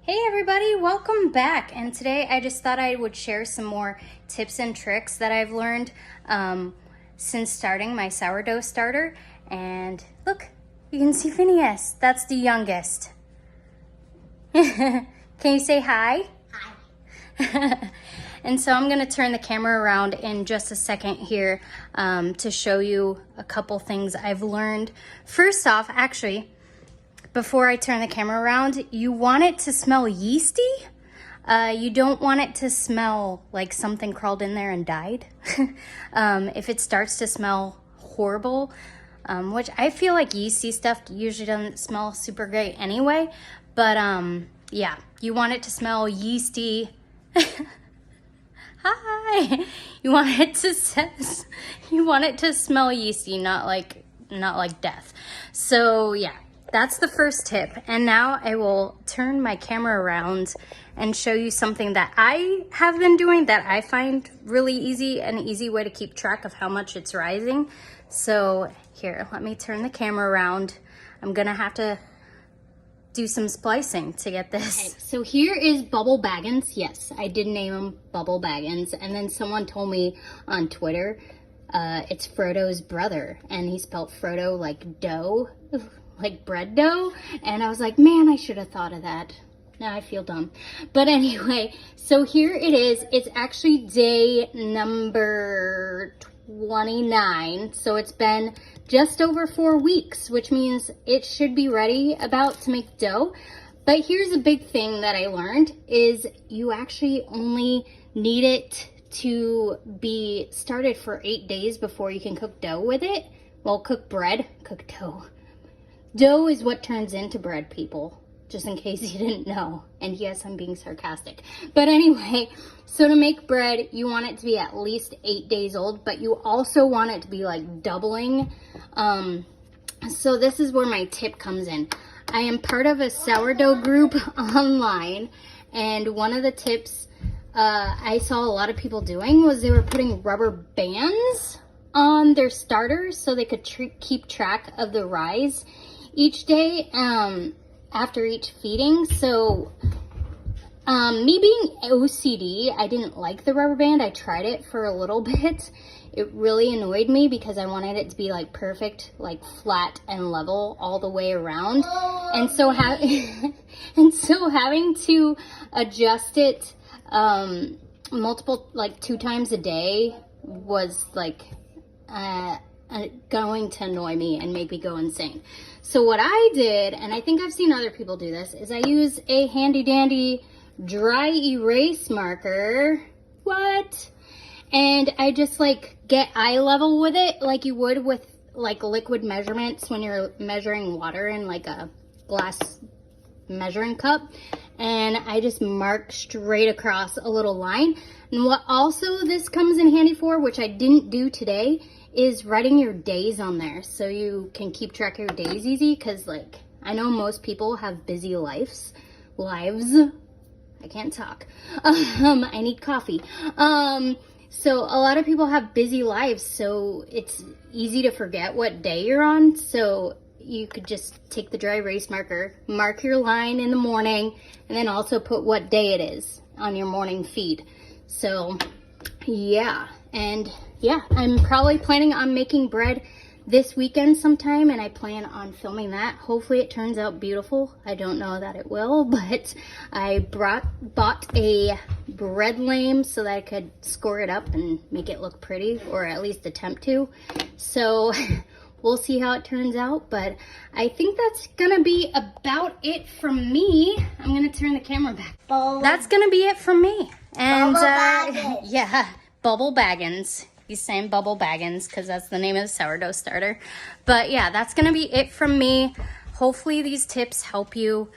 Hey everybody, welcome back. And today I just thought I would share some more tips and tricks that I've learned since starting my sourdough starter. And look, you can see Phineas. That's the youngest. Can you say hi? Hi. And so I'm gonna turn the camera around in just a second here to show you a couple things I've learned. First off, actually, before I turn the camera around, you want it to smell yeasty. You don't want it to smell like something crawled in there and died. If it starts to smell horrible, which I feel like yeasty stuff usually doesn't smell super great anyway, but yeah, you want it to smell yeasty. Hi. You want it to smell yeasty, not like death. So yeah. That's the first tip. And now I will turn my camera around and show you something that I have been doing that I find really easy, an easy way to keep track of how much it's rising. So here, let me turn the camera around. I'm gonna have to do some splicing to get this. Okay, so here is Bubble Baggins. Yes, I did name him Bubble Baggins. And then someone told me on Twitter, it's Frodo's brother, and he spelled Frodo like dough. Like bread dough, and I was like, man, I should have thought of that. Now I feel dumb. But anyway, so here it is. It's actually day number 29, so it's been just over 4 weeks, which means it should be ready about to make dough. But here's a big thing that I learned is you actually only need it to be started for 8 days before you can cook dough with it. Well, cook bread, cook dough. Dough is what turns into bread, people, just in case you didn't know. And yes, I'm being sarcastic. But anyway, so to make bread, you want it to be at least 8 days old, but you also want it to be like doubling. So this is where my tip comes in. I am part of a sourdough group online, and one of the tips I saw a lot of people doing was they were putting rubber bands on their starters so they could keep track of the rise each day after each feeding. So me being OCD, I didn't like the rubber band. I tried it for a little bit. It really annoyed me because I wanted it to be like perfect, like flat and level all the way around. And so having to adjust it multiple, like 2 times a day was like going to annoy me and make me go insane. So what I did, and I think I've seen other people do this, is I use a handy dandy dry erase marker. What? And I just like get eye level with it like you would with like liquid measurements when you're measuring water in like a glass measuring cup. And I just mark straight across a little line. And what also this comes in handy for, which I didn't do today, is writing your days on there so you can keep track of your days easy, because like I know most people have busy lives. I can't talk. I need coffee. So a lot of people have busy lives, so it's easy to forget what day you're on. So you could just take the dry erase marker, mark your line in the morning, and then also put what day it is on your morning feed. So yeah, and yeah, I'm probably planning on making bread this weekend sometime, and I plan on filming that. Hopefully it turns out beautiful. I don't know that it will, but I bought a bread lame so that I could score it up and make it look pretty, or at least attempt to. So we'll see how it turns out, but I think that's gonna be about it from me. I'm gonna turn the camera back. That's gonna be it from me. And yeah, Bubble Baggins. He's saying Bubble Baggins because that's the name of the sourdough starter. But yeah, that's gonna be it from me. Hopefully these tips help you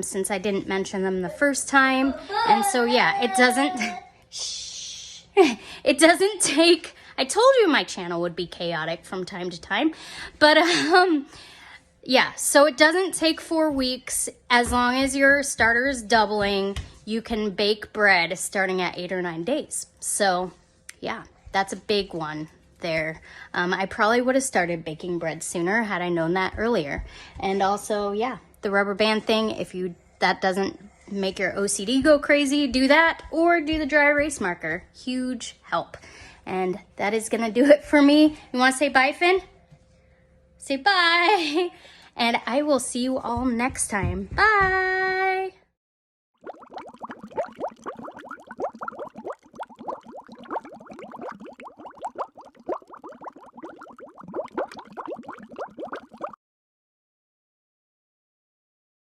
since I didn't mention them the first time. And so yeah, it doesn't take, I told you my channel would be chaotic from time to time, but yeah, so it doesn't take 4 weeks. As long as your starter is doubling, you can bake bread starting at 8 or 9 days. So yeah, that's a big one there. I probably would have started baking bread sooner had I known that earlier. And also, yeah, the rubber band thing, if that doesn't make your OCD go crazy, do that, or do the dry erase marker. Huge help. And that is gonna do it for me. You wanna say bye, Finn? Say bye. And I will see you all next time. Bye.